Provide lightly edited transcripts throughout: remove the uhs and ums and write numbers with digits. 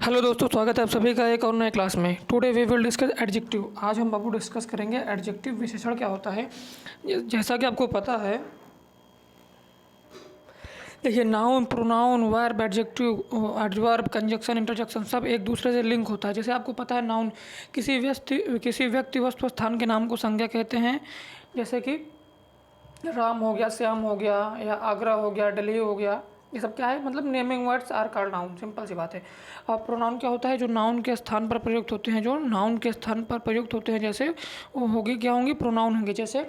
Hello दोस्तों, स्वागत है आप सभी का एक और नए क्लास में। Today we will discuss adjective. आज हम बाबू डिस्कस करेंगे एडजेक्टिव विशेषण क्या होता है। जैसा कि आपको पता है, देखिए noun, pronoun, verb, adjective, adverb, conjunction, interjection सब एक दूसरे से लिंक होता है। जैसे आपको पता है, नाउन किसी व्यक्ति वस्तु स्थान के नाम को संज्ञा कहते हैं। जैसे कि राम हो गया, श्याम हो गया, या आगरा हो गया, दिल्ली हो गया, ये सब क्या है, मतलब naming words are called noun. Simple सी बात है। और प्रोनाउन क्या होता है, जो नाउन के स्थान पर प्रयुक्त होते हैं, जो नाउन के स्थान पर प्रयुक्त होते हैं। जैसे वो होगी, क्या होंगी, प्रोनाउन होंगे। जैसे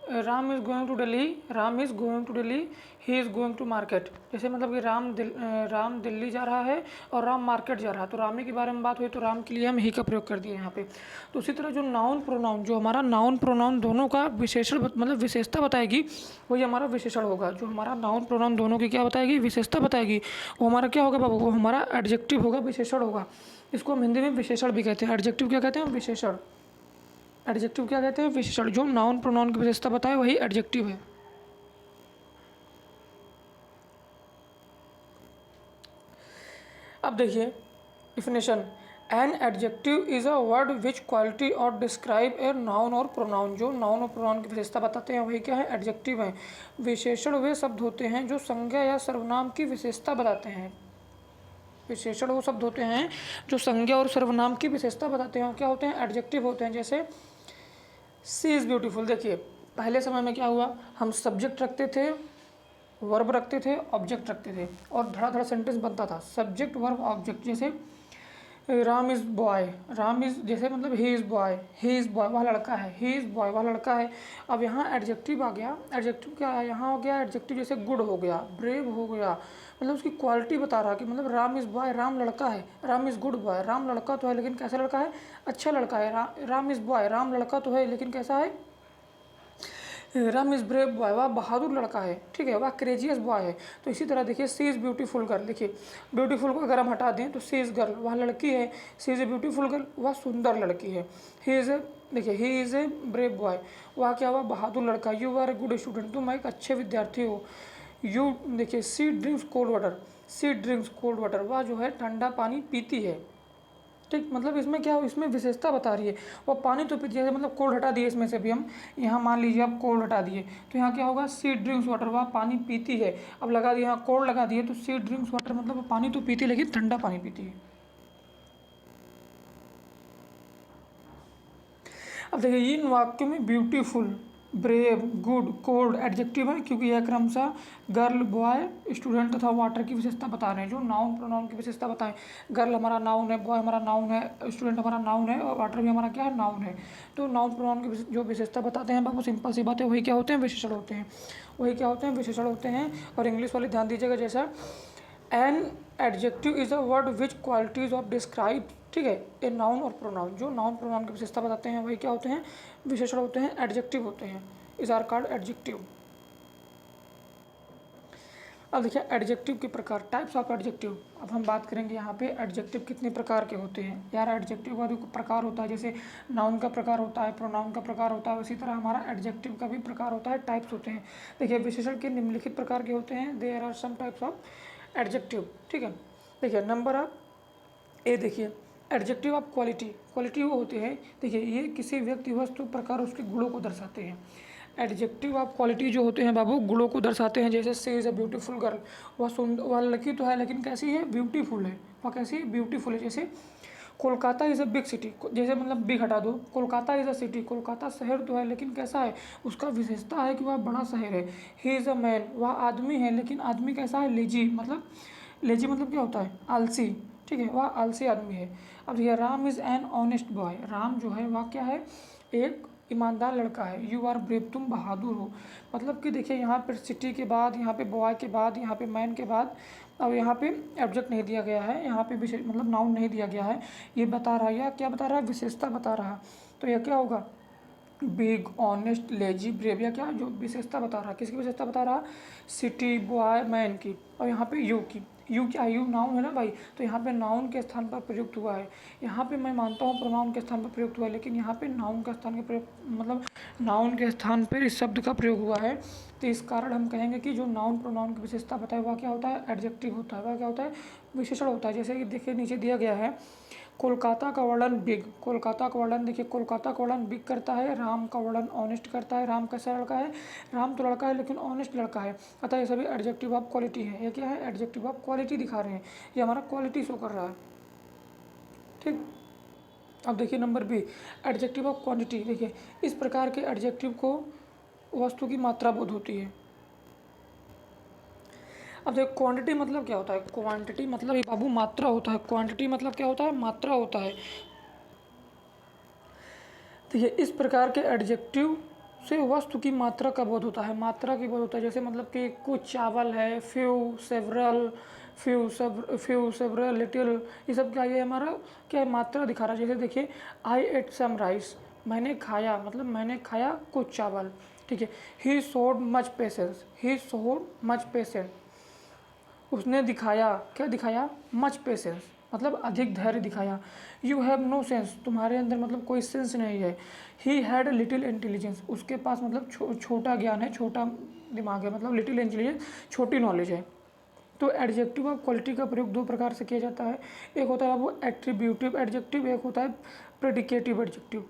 Ram is going to Delhi, Ram is going to Delhi, he is going to market. जैसे मतलब कि राम दिल्ली जा रहा है और राम मार्केट जा रहा है, तो रामी के बारे में बात हुई तो राम के लिए हम ही का प्रयोग कर दिए यहाँ पे। तो उसी तरह जो नाउन प्रोनाउन, जो हमारा नाउन प्रोनाउन दोनों का विशेषण मतलब विशेषता बताएगी, वही हमारा विशेषण होगा। जो हमारा नाउन प्रोनाउन दोनों की क्या बताएगी, विशेषता बताएगी, वो हमारा क्या होगा बाबू, वो हमारा एडजेक्टिव होगा, विशेषण होगा। इसको हम हिंदी में विशेषण भी कहते हैं। एडजेक्टिव क्या कहते हैं, विशेषण। एडजेक्टिव क्या कहते हैं, विशेषण। जो नाउन प्रोनाउन की विशेषता बताए वही एडजेक्टिव है। अब देखिए definition. An adjective is a word which quality और डिस्क्राइब ए नाउन और प्रोनाउन। जो नाउन और प्रोनाउन की विशेषता बताते हैं वही क्या है, एडजेक्टिव है। विशेषण वे शब्द होते हैं जो संज्ञा या सर्वनाम की विशेषता बताते हैं। विशेषण वो शब्द होते हैं जो संज्ञा और सर्वनाम की विशेषता बताते हैं, क्या होते हैं, एडजेक्टिव होते हैं। जैसे सी इज़ ब्यूटीफुल। देखिए पहले समय में क्या हुआ, हम सब्जेक्ट रखते थे, वर्ब रखते थे, ऑब्जेक्ट रखते थे, और धड़ा धड़ा सेंटेंस बनता था, सब्जेक्ट वर्ब ऑब्जेक्ट। जैसे Ram is boy, Ram is, जैसे मतलब he is boy, he is boy, वह लड़का है, ही इज़ बॉय, वह लड़का है। अब यहाँ एडजेक्टिव आ गया। एडजेक्टिव क्या है, यहाँ हो गया एडजेक्टिव, जैसे गुड हो गया, ब्रेव हो गया, मतलब उसकी क्वालिटी बता रहा कि मतलब राम इज़ बॉय, राम लड़का है, Ram is good boy, Ram लड़का तो है लेकिन कैसा लड़का है, अच्छा लड़का है। राम इज़ बॉय, राम लड़का तो है लेकिन कैसा है, राम इज़ ब्रेव बॉय, वह बहादुर लड़का है, ठीक है, वह क्रेजियस बॉय है। तो इसी तरह देखिए सी इज़ ब्यूटीफुल गर्ल। देखिए ब्यूटीफुल को अगर हम हटा दें तो सी इज़ गर्ल, वह लड़की है। She is a beautiful girl, वह सुंदर लड़की है। ही इज़ ए, देखिए he is a brave boy, वह क्या हुआ, बहादुर लड़का। You are a good student, तुम एक अच्छे विद्यार्थी हो। यू, देखिए she drinks cold water, she drinks cold water, वह जो है ठंडा पानी पीती है। ठीक, मतलब इसमें क्या हो, इसमें विशेषता बता रही है। वो पानी तो पीती है, मतलब कोल्ड हटा दिए इसमें से भी हम, यहाँ मान लीजिए आप कोल्ड हटा दिए तो यहाँ क्या होगा, सी ड्रिंक्स वाटर, वह पानी पीती है। अब लगा दिया यहाँ कोल्ड लगा दिए तो सी ड्रिंक्स वाटर, मतलब वो पानी तो पीती है लेकिन ठंडा पानी पीती है। अब देखिए इन वाक्यों में beautiful, brave, good, cold adjective है, क्योंकि यह क्रमशः गर्ल, बॉय, स्टूडेंट तथा वाटर की विशेषता बता रहे हैं। जो नाउन प्रोनाउन की विशेषता बताएं, गर्ल हमारा नाउन है, बॉय हमारा नाउन है, स्टूडेंट हमारा नाउन है, और वाटर भी हमारा क्या है, नाउन है। तो नाउन प्रोनाउन की जो विशेषता बताते हैं बाबू, सिंपल सी बात है, वही क्या होते हैं, विशेषण होते हैं। वही क्या होते हैं, विशेषण होते हैं। और इंग्लिश वाले ध्यान दीजिएगा, जैसा an adjective is a word which qualities of describe, ठीक है, ए नाउन और प्रोनाउन। जो नाउन प्रोनाउन की विशेषता बताते हैं वही क्या होते हैं, विशेषण होते हैं, एडजेक्टिव होते हैं, इज आर कॉल्ड एडजेक्टिव। अब देखिए एडजेक्टिव के प्रकार, टाइप्स ऑफ एडजेक्टिव। अब हम बात करेंगे यहाँ पे एडजेक्टिव कितने प्रकार के होते हैं। यार एडजेक्टिव का जो प्रकार होता है, जैसे नाउन का प्रकार होता है, प्रोनाउन का प्रकार होता है, उसी तरह हमारा एडजेक्टिव का भी प्रकार होता है, टाइप्स होते हैं। देखिए विशेषण के निम्नलिखित प्रकार के होते हैं, there are some types of adjective, ठीक है। देखिए नंबर ऑफ ए, देखिए एडजेक्टिव ऑफ क्वालिटी। क्वालिटी वो होती है, देखिए ये किसी व्यक्ति, वस्तु, प्रकार, उसके गुणों को दर्शाते हैं। एडजेक्टिव ऑफ क्वालिटी जो होते हैं बाबू, गुणों को दर्शाते हैं। जैसे सी इज़ अ ब्यूटीफुल गर्ल, वह सुंदर, वह लड़की तो है लेकिन कैसी है, ब्यूटीफुल है। वह कैसी है, ब्यूटीफुल है। जैसे Kolkata is a big city, जैसे मतलब बिग हटा दो, Kolkata is a city, Kolkata शहर तो है लेकिन कैसा है, उसका विशेषता है कि वह बड़ा शहर है। ही इज़ अ मैन, वह आदमी है लेकिन आदमी कैसा है, लेजी, मतलब लेजी मतलब क्या होता है, आलसी, ठीक है, वह आलसी आदमी है। अब ये Ram is an honest boy, Ram जो है वह क्या है, एक ईमानदार लड़का है। यू आर ब्रेव, तुम बहादुर हो। मतलब कि देखिए यहाँ पर सिटी के बाद, यहाँ पे बॉय के बाद, यहाँ पे मैन के बाद, अब यहाँ पे ऑब्जेक्ट नहीं दिया गया है, यहाँ पे विशेष मतलब नाउन नहीं दिया गया है। ये बता रहा है, या क्या बता रहा है, विशेषता बता रहा है। तो यह क्या होगा, बिग, ऑनेस्ट, लेजी, ब्रेव, या क्या जो विशेषता बता रहा है, किसकी विशेषता बता रहा है, सिटी, बॉय, मैन की। और यहाँ पे यू की। यू क्या यू नाउन है ना भाई, तो यहाँ पे नाउन के स्थान पर प्रयुक्त हुआ है। यहाँ पे मैं मानता हूँ प्रोनाउन के स्थान पर प्रयुक्त हुआ है, लेकिन यहाँ पे नाउन का स्थान के प्रयोग मतलब नाउन के स्थान पर इस शब्द का प्रयोग हुआ है। तो इस कारण हम कहेंगे कि जो नाउन प्रोनाउन की विशेषता बताए वह क्या होता है, एडजेक्टिव होता है। वह क्या होता है, विशेषण होता है। जैसे कि देखिए नीचे दिया गया है, कोलकाता का वर्णन बिग, कोलकाता का वर्णन देखिए, कोलकाता का वर्णन बिग करता है, राम का वर्णन ऑनेस्ट करता है। राम कैसा लड़का है, राम तो लड़का है लेकिन ऑनेस्ट लड़का है, अतः ये सभी एडजेक्टिव ऑफ क्वालिटी है। ये क्या है, एडजेक्टिव ऑफ क्वालिटी दिखा रहे हैं, ये हमारा क्वालिटी शो कर रहा है। ठीक, अब देखिए number B, adjective of quantity. देखिए इस प्रकार के एडजेक्टिव को वस्तु की मात्रा बोध होती है। अब देखो क्वांटिटी मतलब क्या होता है, क्वांटिटी मतलब ये बाबू मात्रा होता है। क्वांटिटी मतलब क्या होता है, मात्रा होता है। तो ये इस प्रकार के एडजेक्टिव से वस्तु की मात्रा का बोध होता है, मात्रा की बोध होता है। जैसे मतलब कि कुछ चावल है, few, several, few several, little, ये सब क्या है, हमारा क्या है, मात्रा दिखा रहा है। जैसे देखिए आई एट सम राइस, मैंने खाया, मतलब मैंने खाया कुछ चावल। ठीक है, he showed much patience, he showed much patience, उसने दिखाया, क्या दिखाया, मच पेशेंस, मतलब अधिक धैर्य दिखाया। यू हैव नो सेंस, तुम्हारे अंदर मतलब कोई सेंस नहीं है। ही हैड लिटिल इंटेलिजेंस, उसके पास मतलब छोटा ज्ञान है, छोटा दिमाग है, मतलब लिटिल इंटेलिजेंस, छोटी नॉलेज है। तो एडजेक्टिव ऑफ क्वालिटी का प्रयोग दो प्रकार से किया जाता है। एक होता है वो एट्रीब्यूटिव एडजेक्टिव, एक होता है प्रेडिकेटिव एडजेक्टिव।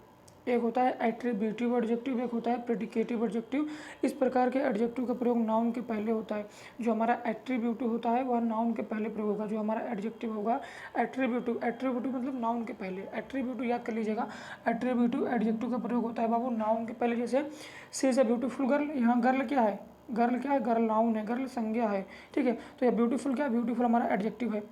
एक होता है एट्रीब्यूटिव एडजेक्टिव, एक होता है प्रेडिकेटिव एडजेक्टिव। इस प्रकार के एडजेक्टिव का प्रयोग नाउन के पहले होता है। जो हमारा एट्रीब्यूटिव होता है वह नाउन के पहले प्रयोग होगा। जो हमारा एडजेक्टिव होगा एट्रीब्यूटिव, एट्रीब्यूटिव मतलब नाउन के पहले। एट्रीब्यूटिव याद कर लीजिएगा, एट्रीब्यूटिव एडजेक्टिव का प्रयोग होता है बाबू नाउन के पहले। जैसे सी इज ए ब्यूटीफुल गर्ल, यहाँ गर्ल क्या है, गर्ल क्या है, गर्ल नाउन है, गर्ल संज्ञा है। ठीक है, तो यह ब्यूटीफुल क्या है, ब्यूटीफुल हमारा एडजेक्टिव है।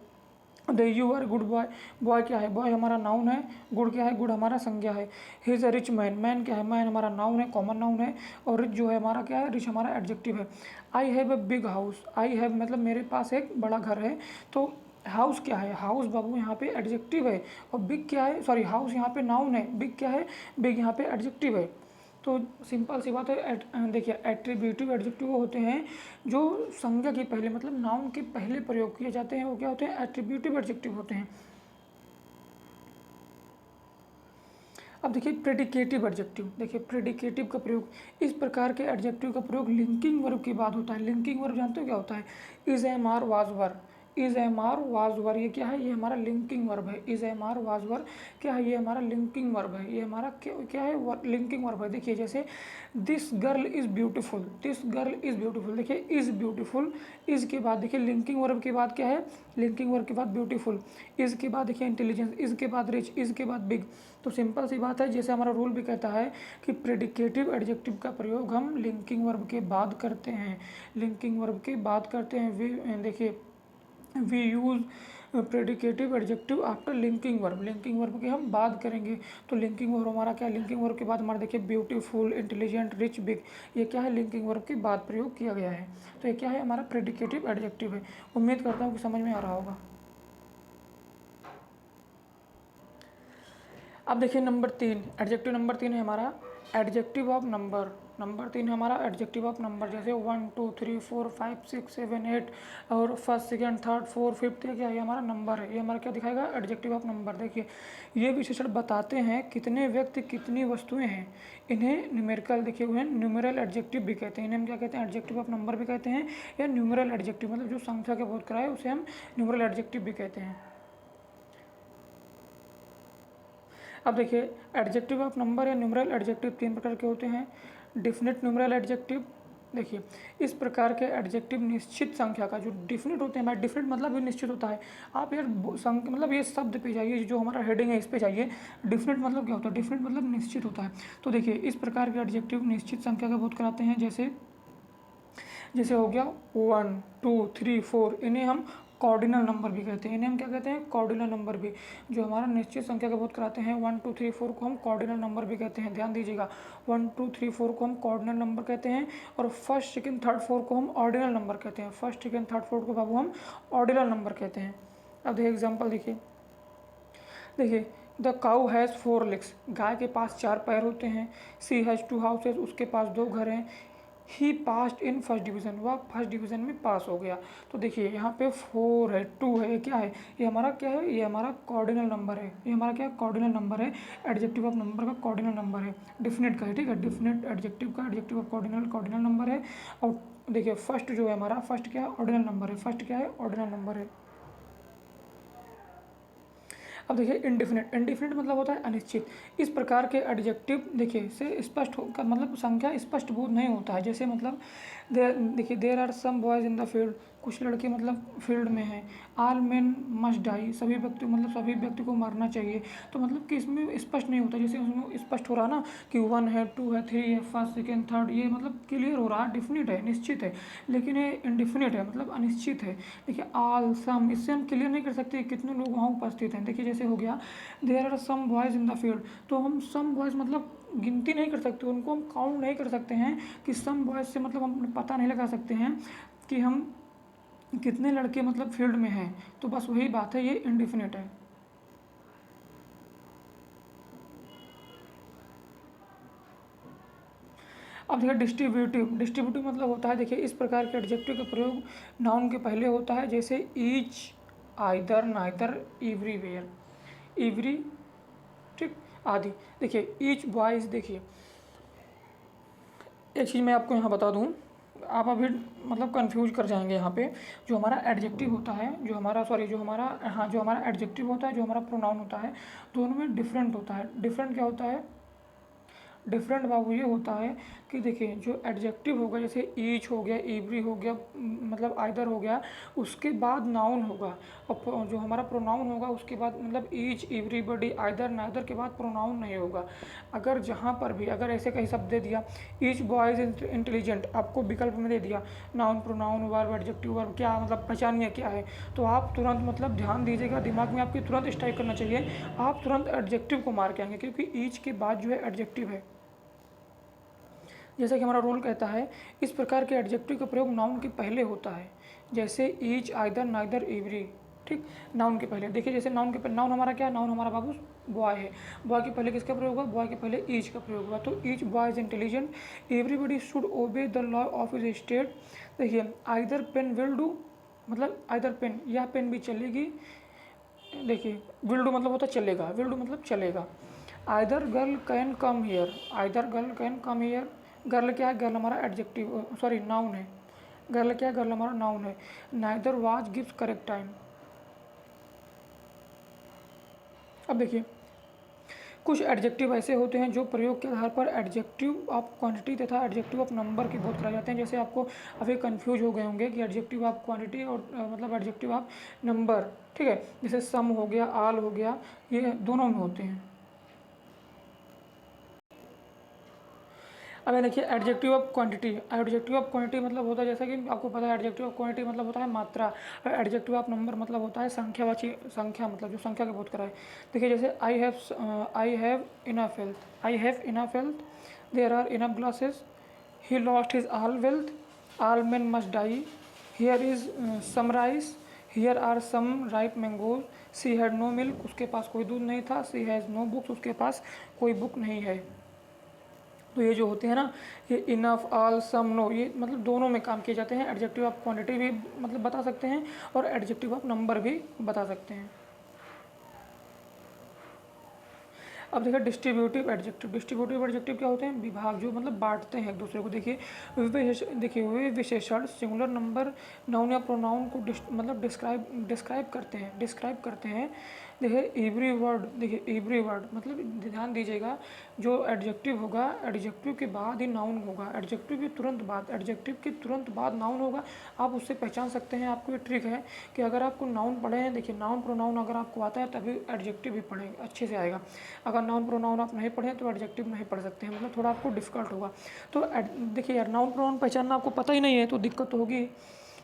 The you are good boy, boy क्या है, बॉय हमारा नाउन है, गुड क्या है, गुड हमारा संज्ञा है। He is a rich man, man क्या है, मैन हमारा नाउन है, कॉमन नाउन है, और रिच जो है हमारा क्या है, रिच हमारा एडजेक्टिव है। I have a big house, I have मतलब मेरे पास एक बड़ा घर है। तो हाउस क्या है, हाउस बाबू यहाँ पे एडजेक्टिव है, और बिग क्या है, सॉरी हाउस यहाँ पे नाउन है, बिग क्या है, बिग यहाँ पे एडजेक्टिव है। तो सिंपल सी बात है। देखिए एट्रीब्यूटिव एडजेक्टिव वो होते हैं जो संज्ञा के पहले मतलब नाउन के पहले प्रयोग किए जाते हैं, वो क्या होते हैं, एट्रीब्यूटिव एडजेक्टिव होते हैं। अब देखिए प्रेडिकेटिव एडजेक्टिव, देखिए प्रेडिकेटिव का प्रयोग, इस प्रकार के एडजेक्टिव का प्रयोग लिंकिंग वर्ब के बाद होता है। लिंकिंग वर्ब जानते हो क्या होता है, is am are was were, is am are was were, ये क्या है, ये हमारा लिंकिंग वर्ब है। Is am are was were क्या है, ये हमारा लिंकिंग वर्ब है, ये हमारा क्या है, लिंकिंग वर्ब है। देखिए जैसे this girl is beautiful, this girl is beautiful, देखिए इज़ ब्यूटीफुल, इज़ के बाद देखिए लिंकिंग वर्ब के बाद क्या है, लिंकिंग वर्ब के बाद ब्यूटीफुल, इज़ के बाद देखिए इंटेलिजेंस, इज़ के बाद रिच, इज़ के बाद बिग। तो सिंपल सी बात है, जैसे हमारा रूल भी कहता है कि प्रेडिकेटिव एडजेक्टिव का प्रयोग हम लिंकिंग वर्ब के बाद करते हैं, लिंकिंग वर्ब के बाद करते हैं। वी देखिए we use predicative adjective after linking verb, linking verb की हम बात करेंगे। तो लिंकिंग वर्ब हमारा क्या है, लिंकिंग वर्ब के बाद हमारा देखिए ब्यूटीफुल, इंटेलिजेंट, रिच, बिग, ये क्या है, लिंकिंग वर्ब के बाद प्रयोग किया गया है। तो ये क्या है, हमारा प्रेडिकेटिव एडजेक्टिव है। उम्मीद करता हूँ कि समझ में आ रहा होगा। अब देखिए नंबर 3, एडजेक्टिव नंबर 3 है हमारा एडजेक्टिव ऑफ नंबर। नंबर 3 है हमारा एडजेक्टिव ऑफ नंबर। जैसे 1 2 3 4 5 6 7 8 और first second third fourth fifth, क्या है, ये हमारा नंबर है। ये हमारा क्या दिखाएगा, एडजेक्टिव ऑफ नंबर। देखिए ये विशेषण बताते हैं कितने व्यक्ति कितनी वस्तुएं हैं। इन्हें न्यूमेरिकल देखिए हुए न्यूमेरल एडजेक्टिव भी कहते हैं। इन्हें हम क्या कहते हैं, एडजेक्टिव ऑफ नंबर भी कहते हैं, या न्यूमेरल एडजेक्टिव मतलब जो संख्या के बोध कराए उसे हम न्यूमेरल एडजेक्टिव भी कहते हैं। अब देखिए एडजेक्टिव ऑफ नंबर या न्यूमरल एडजेक्टिव 3 प्रकार के होते हैं। डिफिनिट न्यूमरल एडजेक्टिव, देखिए इस प्रकार के एडजेक्टिव निश्चित संख्या का, जो डिफिनिट होते हैं, डिफिनिट मतलब भी निश्चित होता है। आप यार मतलब ये शब्द पे जाइए, जो हमारा हेडिंग है इस पे जाइए। डिफिनिट मतलब क्या होता है, डिफिनिट मतलब निश्चित होता है। तो देखिए इस प्रकार के एडजेक्टिव निश्चित संख्या का बोध कराते हैं। जैसे हो गया 1 2 3 4, इन्हें हम कॉर्डिनल नंबर भी कहते हैं। इन्हें हम क्या कहते हैं, कॉर्डिनल नंबर भी, जो हमारा निश्चित संख्या का बोध कराते हैं। 1 2 3 4 को हम कॉर्डिनल नंबर भी कहते हैं। ध्यान दीजिएगा, 1 2 3 4 को हम कॉर्डिनल नंबर कहते हैं, और फर्स्ट सेकंड थर्ड फोर्थ को हम ऑर्डिनल नंबर कहते हैं। फर्स्ट सेकंड थर्ड फोर्थ को बाबू हम ऑर्डिनल नंबर कहते हैं। अब देखिए एग्जाम्पल देखिए द काउ हैज़ 4 लेग्स, गाय के पास 4 पैर होते हैं। सी हैज़ 2 हाउसेज, उसके पास 2 घर हैं। ही पास्ड इन फर्स्ट डिवीज़न, वह फर्स्ट डिवीज़न में पास हो गया। तो देखिए यहाँ पे 4 है, 2 है, क्या है, ये हमारा क्या है, ये हमारा कॉर्डिनल नंबर है, ये हमारा क्या कॉर्डिनल नंबर है, एडजेक्टिव ऑफ नंबर का कॉर्डिनल नंबर है, डिफिनेट का है, ठीक है, डिफिनेट एडजेक्टिव का, एडजेक्टिव ऑफ कॉर्डिनल नंबर है। और देखिए फर्स्ट जो है हमारा, फर्स्ट क्या है, ऑर्डिनल नंबर है, फर्स्ट क्या है, ऑर्डिनल नंबर है। अब देखिए इंडिफिनिट, इंडिफिनिट मतलब होता है अनिश्चित। इस प्रकार के एडजेक्टिव देखिए से स्पष्ट का मतलब संख्या स्पष्ट बोध नहीं होता है। जैसे मतलब देखिए there are some boys in the field, कुछ लड़के मतलब फील्ड में हैं। आल मेन मस्ट डाई, सभी व्यक्ति मतलब सभी व्यक्ति को मरना चाहिए। तो मतलब कि इसमें स्पष्ट नहीं होता, जैसे उसमें स्पष्ट हो रहा ना कि 1 है, 2 है, 3 है, फर्स्ट सेकेंड थर्ड, ये मतलब क्लियर हो रहा है, डिफिनिट है, निश्चित है। लेकिन ये इनडिफिनिट है, मतलब अनिश्चित है। देखिए आल सम, इससे हम क्लियर नहीं कर सकते कितने लोग वहाँ उपस्थित हैं। देखिए जैसे हो गया there are some boys in the field, तो हम सम बॉयज़ मतलब गिनती नहीं कर सकते, उनको हम काउंट नहीं कर सकते हैं कि सम बॉयज़ से मतलब हम पता नहीं लगा सकते हैं कि हम कितने लड़के मतलब फील्ड में हैं। तो बस वही बात है, ये इनडिफिनिट है। अब देखिए डिस्ट्रीब्यूटिव, डिस्ट्रीब्यूटिव मतलब होता है, देखिए इस प्रकार के एडजेक्टिव का प्रयोग नाउन के पहले होता है, जैसे each, either, neither, everywhere, every, ठीक, आदि। देखिए ईच बॉयज़, देखिए एक चीज़ मैं आपको यहाँ बता दूँ, आप अभी मतलब कंफ्यूज कर जाएंगे यहाँ पे। जो हमारा एडजेक्टिव होता है, जो हमारा सॉरी जो हमारा हाँ जो हमारा एडजेक्टिव होता है, जो हमारा प्रोनाउन होता है, दोनों में डिफरेंट होता है। डिफरेंट क्या होता है, डिफरेंट बाबू ये होता है कि देखिए जो एडजेक्टिव होगा, जैसे ईच हो गया, एवरी हो गया, मतलब आइदर हो गया, उसके बाद नाउन होगा। और जो हमारा प्रोनाउन होगा उसके बाद मतलब ईच, एवरीबॉडी, आइदर, नाइदर के बाद प्रोनाउन नहीं होगा। अगर जहाँ पर भी अगर ऐसे कहीं शब्द दे दिया, ईच बॉय इज इंटेलिजेंट, आपको विकल्प में दे दिया noun, pronoun, verb, adjective, verb, क्या मतलब पहचानिए क्या है, तो आप तुरंत मतलब ध्यान दीजिएगा, दिमाग में आपके तुरंत स्ट्राइक करना चाहिए, आप तुरंत एडजेक्टिव को मार के आएंगे, क्योंकि ईच के बाद जो है एडजेक्टिव है। जैसा कि हमारा रूल कहता है, इस प्रकार के एडजेक्टिव का प्रयोग नाउन के पहले होता है, जैसे ईच, आइदर, नाइदर, एवरी, ठीक, नाउन के पहले। देखिए जैसे नाउन के पहले, नाउन हमारा क्या है, नाउन हमारा बाबू बॉय है, बॉय के पहले किसका प्रयोग हुआ, बॉय के पहले ईच का प्रयोग हुआ। तो each boy is intelligent, everybody should obey the law of his state. देखिए आइदर पेन विल डू, मतलब आइदर पेन, यह पेन भी चलेगी। देखिए विल डू मतलब होता है चलेगा, विल डू मतलब चलेगा। Either girl can come here, either girl can come here, girl क्या है, गर्ल हमारा एडजेक्टिव सॉरी नाउन है, गर्ल क्या है, गर्ल हमारा नाउन है। Neither was gives correct time. अब देखिए कुछ एडजेक्टिव ऐसे होते हैं जो प्रयोग के आधार पर एडजेक्टिव ऑफ क्वांटिटी तथा एडजेक्टिव ऑफ नंबर की बोध कराए जाते हैं। जैसे आपको अभी कंफ्यूज हो गए होंगे कि एडजेक्टिव ऑफ क्वांटिटी और मतलब एडजेक्टिव ऑफ नंबर, ठीक है, जैसे सम हो गया, आल हो गया, ये दोनों में होते हैं। अब देखिए adjective of quantity, adjective of quantity मतलब होता है, जैसा कि आपको पता है एडजेक्टिव ऑफ क्वांटिटी मतलब होता है मात्रा, और एडजेक्टिव ऑफ नंबर मतलब होता है संख्यावाची, संख्या मतलब जो संख्या का बोध कराए। देखिए जैसे I have enough health, I have enough health, there are enough glasses, he lost his all wealth, all men must die, here is some rice, here are some ripe mangoes, she had no milk, उसके पास कोई दूध नहीं था, सी has no books, उसके पास कोई book नहीं है। तो ये जो होते हैं ना, ये इनफ, ऑल, सम, नो, ये मतलब दोनों में काम किए जाते हैं। एडजेक्टिव ऑफ क्वांटिटी भी मतलब बता सकते हैं और एडजेक्टिव ऑफ नंबर भी बता सकते हैं। अब देखिए डिस्ट्रीब्यूटिव एडजेक्टिव, डिस्ट्रीब्यूटिव एडजेक्टिव क्या होते हैं, विभाग, जो मतलब बांटते हैं एक दूसरे को। देखिए देखिए वे विशेषण सिंगुलर नंबर, नाउन या प्रोनाउन को मतलब डिस्क्राइब करते हैं। देखिए एवरी वर्ड, देखिए एवरी वर्ड मतलब ध्यान दीजिएगा, जो एडजेक्टिव होगा, एडजेक्टिव के बाद ही नाउन होगा, एडजेक्टिव के तुरंत बाद, एडजेक्टिव के तुरंत बाद नाउन होगा। आप उससे पहचान सकते हैं। आपको ये ट्रिक है कि अगर आपको नाउन पढ़े हैं, देखिए नाउन प्रोनाउन अगर आपको आता है तभी एडजेक्टिव भी पढ़ेंगे, अच्छे से आएगा। अगर नाउन प्रोनाउन आप नहीं पढ़ें तो एडजेक्टिव नहीं पढ़ सकते हैं, मतलब थोड़ा आपको डिफिकल्ट होगा। तो देखिए यार नाउन प्रोनाउन पहचानना आपको पता ही नहीं है तो दिक्कत तो होगी।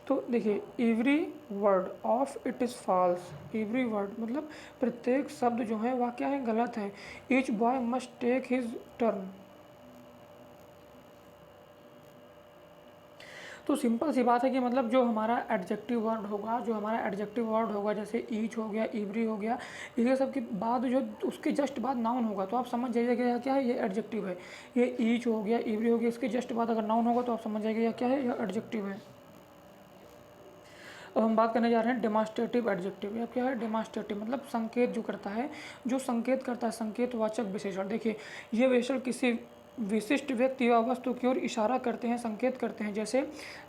तो देखिए every word of it is false, every word मतलब प्रत्येक शब्द जो है वह क्या है, गलत है। Each boy must take his turn. तो सिंपल सी बात है कि मतलब जो हमारा एडजेक्टिव वर्ड होगा, जैसे ईच हो गया, इवरी हो गया, ये सब के बाद जो उसके जस्ट बाद नाउन होगा तो आप समझ जाइएगा क्या है, ये एडजेक्टिव है। ये ईच हो गया, इवरी हो गया, इसके जस्ट बाद अगर नाउन होगा तो आप समझ जाइएगा क्या है, यह एडजेक्टिव है। अब हम बात करने जा रहे हैं डेमॉन्स्ट्रेटिव एडजेक्टिव। या क्या है, डेमॉन्स्ट्रेटिव मतलब संकेत जो करता है, जो संकेत करता है, संकेतवाचक विशेषण। देखिए ये विशेषण किसी विशिष्ट व्यक्ति या वस्तु की ओर इशारा करते हैं, संकेत करते हैं। जैसे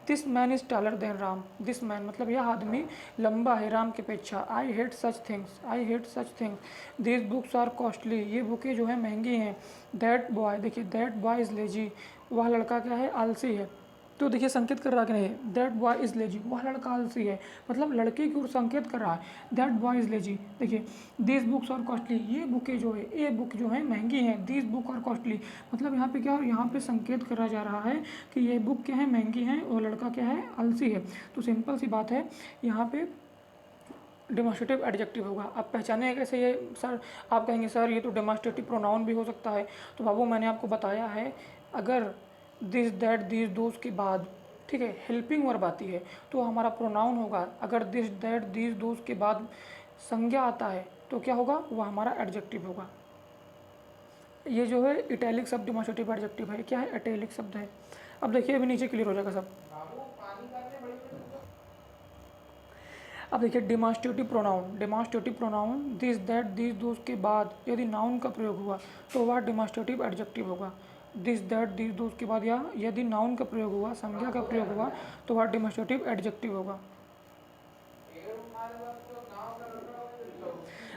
this man is taller than Ram. This man मतलब यह आदमी लंबा है राम की अपेक्षा। I hate such things, I hate such things. This books are costly, ये बुकें जो है महंगी हैं। दैट बॉय, देखिए दैट बॉय इज़ लेजी, वह लड़का क्या है, आलसी है। तो देखिए संकेत कर रहा कि नहीं, दैट बॉय इज़ लेजी, वह लड़का आलसी है, मतलब लड़के की ओर संकेत कर रहा है, दैट बॉय इज़ लेजी। देखिए दिस बुक्स आर कॉस्टली, ये बुकें जो है, ये बुक जो है महंगी हैं। दिस बुक आर कॉस्टली मतलब यहाँ पे क्या, यहाँ पे संकेत करा जा रहा है कि ये बुक क्या है, महंगी हैं, और लड़का क्या है, आलसी है। तो सिंपल सी बात है, यहाँ पे डेमॉन्स्ट्रेटिव एडजेक्टिव होगा। आप पहचाने कैसे ये सर? आप कहेंगे सर ये तो डेमॉन्स्ट्रेटिव प्रोनाउन भी हो सकता है। तो बाबू मैंने आपको बताया है, अगर दिस दैट दिस दोज के बाद, ठीक है, हेल्पिंग वर्ब आती है तो हमारा प्रोनाउन होगा। अगर दिस दैट दिस दोज के बाद संज्ञा आता है तो क्या होगा, वह हमारा एडजेक्टिव होगा। ये जो है इटैलिक शब्द डेमॉन्स्ट्रेटिव एडजेक्टिव है। क्या है, इटैलिक शब्द है। अब देखिए अभी नीचे क्लियर हो जाएगा सब। अब देखिए demonstrative pronoun this that this those के बाद यदि नाउन का प्रयोग हुआ तो वह डेमॉन्स्ट्रेटिव एडजेक्टिव होगा। दिस दैट दिस दोज के बाद या यदि नाउन का प्रयोग हुआ, संज्ञा का प्रयोग हुआ तो वह डेमॉन्स्ट्रेटिव एडजेक्टिव होगा।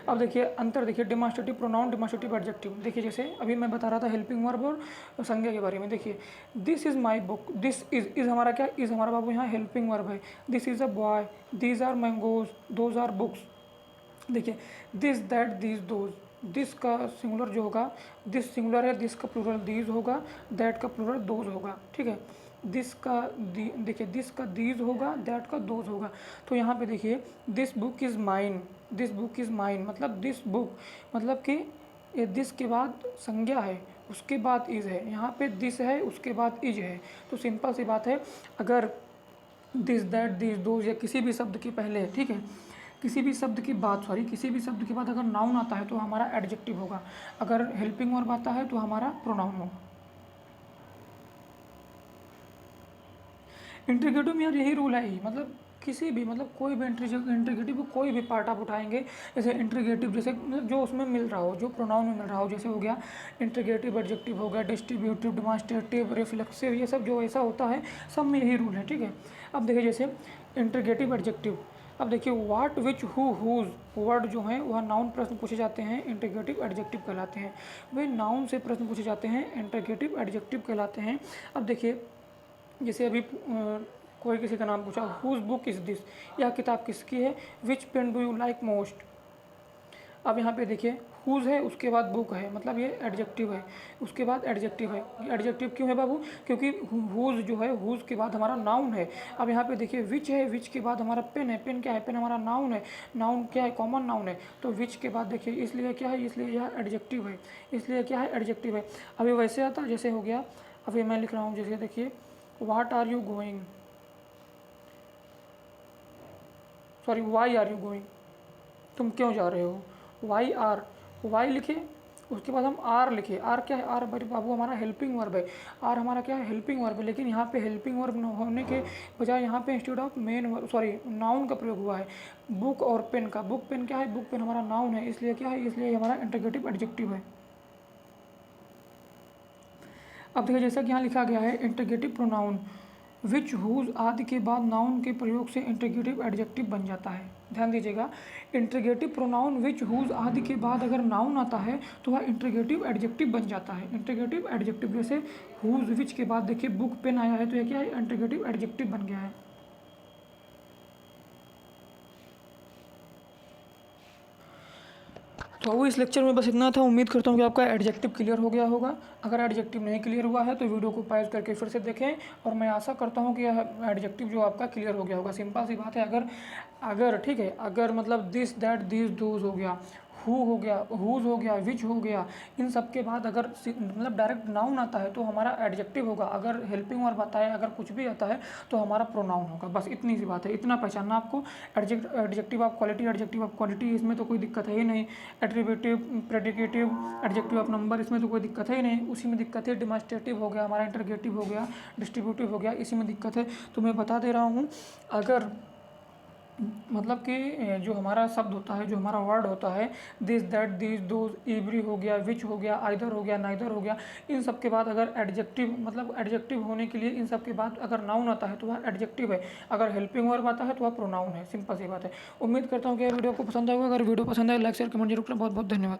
अब देखिए अंतर, देखिए डेमॉन्स्ट्रेटिव प्रोनाउन, डेमॉन्स्ट्रेटिव एडजेक्टिव। देखिए जैसे अभी मैं बता रहा था हेल्पिंग वर्ब और संज्ञा के बारे में। देखिए this is my book, this is हमारा क्या, इज़ हमारा बाबू यहाँ हेल्पिंग वर्ब है। This is a boy, these are mangoes, those are books. देखिए this that this those, this का सिंगुलर जो होगा, दिस सिंगुलर है, दिस का प्लूरल दीज होगा, दैट का प्लूरल दोज होगा, ठीक है। दिस का देखिए दिस का दीज होगा, दैट का दोज होगा। तो यहाँ पे देखिए this book is mine, this book is mine मतलब दिस बुक मतलब कि ये दिस के बाद संज्ञा है, उसके बाद इज़ है। यहाँ पे दिस है, उसके बाद इज है। तो सिंपल सी बात है, अगर दिस दैट दिस दोज या किसी भी शब्द के पहले, ठीक है, किसी भी शब्द की बात, किसी भी शब्द के बाद अगर नाउन आता है तो हमारा एडजेक्टिव होगा। अगर हेल्पिंग वर्ब आता है तो हमारा प्रोनाउन होगा। इंट्रीगेटिव में यार यही रूल है ही, मतलब किसी भी, मतलब कोई भी इंट्रीगेटिव को कोई भी पार्ट आप उठाएंगे, जैसे इंट्रीगेटिव, जैसे मतलब जो उसमें मिल रहा हो, जो प्रोनाउन में मिल रहा हो, जैसे हो गया इंट्रीगेटिव एडजेक्टिव हो गया, डिस्ट्रीब्यूटिव, डेमॉन्स्ट्रेटिव, रिफ्लेक्सिव, ये सब जो ऐसा होता है सब में यही रूल है, ठीक है। अब देखिए जैसे इंट्रीगेटिव एडजेक्टिव, अब देखिए वाट, विच, हु, हुज वर्ड जो हैं वह नाउन प्रश्न पूछे जाते हैं, इंट्रीगेटिव एडजेक्टिव कहलाते हैं। वे नाउन से प्रश्न पूछे जाते हैं, इंट्रीगेटिव एडजेक्टिव कहलाते हैं। अब देखिए जैसे अभी कोई किसी का नाम पूछा, हुज बुक इज़ दिस, यह किताब किसकी है। Which pen do you like most. अब यहाँ पे देखिए हुज है, उसके बाद बुक है, मतलब ये एडजेक्टिव है, उसके बाद एडजेक्टिव है। एडजेक्टिव क्यों है बाबू, क्योंकि हुज जो है, हुज के बाद हमारा नाउन है। अब यहाँ पे देखिए विच है, विच के बाद हमारा पेन है, पेन क्या है, पेन हमारा नाउन है, नाउन क्या है, कॉमन नाउन है। तो विच के बाद देखिए इसलिए क्या है, इसलिए यह एडजेक्टिव है, इसलिए क्या है, एडजेक्टिव है। अभी वैसे आता जैसे हो गया, अभी मैं लिख रहा हूँ, जैसे देखिए what are you going, sorry why are you going, तुम क्यों जा रहे हो। वाई आर, वाई लिखे, उसके बाद हम आर लिखे। आर क्या है, आर बड़े बाबू हमारा हेल्पिंग वर्ब है। आर हमारा क्या है, हेल्पिंग वर्ब है। लेकिन यहाँ पे हेल्पिंग वर्ब होने के बजाय यहाँ पे instead of main verb, sorry noun का प्रयोग हुआ है, बुक और पेन का। बुक पेन क्या है, बुक पेन हमारा नाउन है, इसलिए क्या है, इसलिए हमारा इंट्रीगेटिव एडजेक्टिव है। अब देखिए जैसा कि यहाँ लिखा गया है, इंट्रीगेटिव प्रोनाउन विच, हुज आदि के बाद नाउन के प्रयोग से इंट्रीगेटिव एडजेक्टिव बन जाता है। ध्यान दीजिएगा, इंट्रीगेटिव प्रोनाउन विच, हुज आदि के बाद अगर नाउन आता है तो वह इंट्रीगेटिव एडजेक्टिव बन जाता है। इंट्रीगेटिव एडजेक्टिव जैसे हुज, विच के बाद देखिए बुक पेन आया है तो यह क्या है, इंट्रीगेटिव एडजेक्टिव बन गया है। तो इस लेक्चर में बस इतना था। उम्मीद करता हूँ कि आपका एडजेक्टिव क्लियर हो गया होगा। अगर एडजेक्टिव नहीं क्लियर हुआ है तो वीडियो को पॉज करके फिर से देखें, और मैं आशा करता हूँ कि यह एडजेक्टिव जो आपका क्लियर हो गया होगा। सिंपल सी बात है, अगर ठीक है, अगर मतलब दिस दैट दिस दोज हो गया, हु हो गया, हुज हो गया, विच हो गया, इन सब के बाद अगर मतलब डायरेक्ट नाउन आता है तो हमारा एडजेक्टिव होगा। अगर हेल्पिंग वर्ब आता है, अगर कुछ भी आता है तो हमारा प्रोनाउन होगा। बस इतनी सी बात है, इतना पहचानना आपको। Adjective of quality, adjective of quantity, इसमें तो कोई दिक्कत है ही नहीं। Attributive, predicative, adjective of number, इसमें तो कोई दिक्कत है ही नहीं। उसी में दिक्कत है डिमॉन्स्ट्रेटिव हो गया हमारा, इंटरगेटिव हो गया, डिस्ट्रीब्यूटिव हो गया, इसी में दिक्कत है। तो मैं बता दे रहा हूँ, अगर मतलब कि जो हमारा शब्द होता है, जो हमारा वर्ड होता है, this, that, this, those, every हो गया, विच हो गया, आइदर हो गया, नाइदर हो गया, इन सब के बाद अगर एडजेक्टिव, मतलब एडजेक्टिव होने के लिए इन सब के बाद अगर नाउन आता है तो वह एडजेक्टिव है। अगर हेल्पिंग वर्ब आता है तो वह प्रोनाउन है। सिंपल सी बात है। उम्मीद करता हूँ कि यह वीडियो आपको पसंद आएगा। अगर वीडियो पसंद आए लाइक शेयर कमेंट जरूर करें। बहुत बहुत धन्यवाद।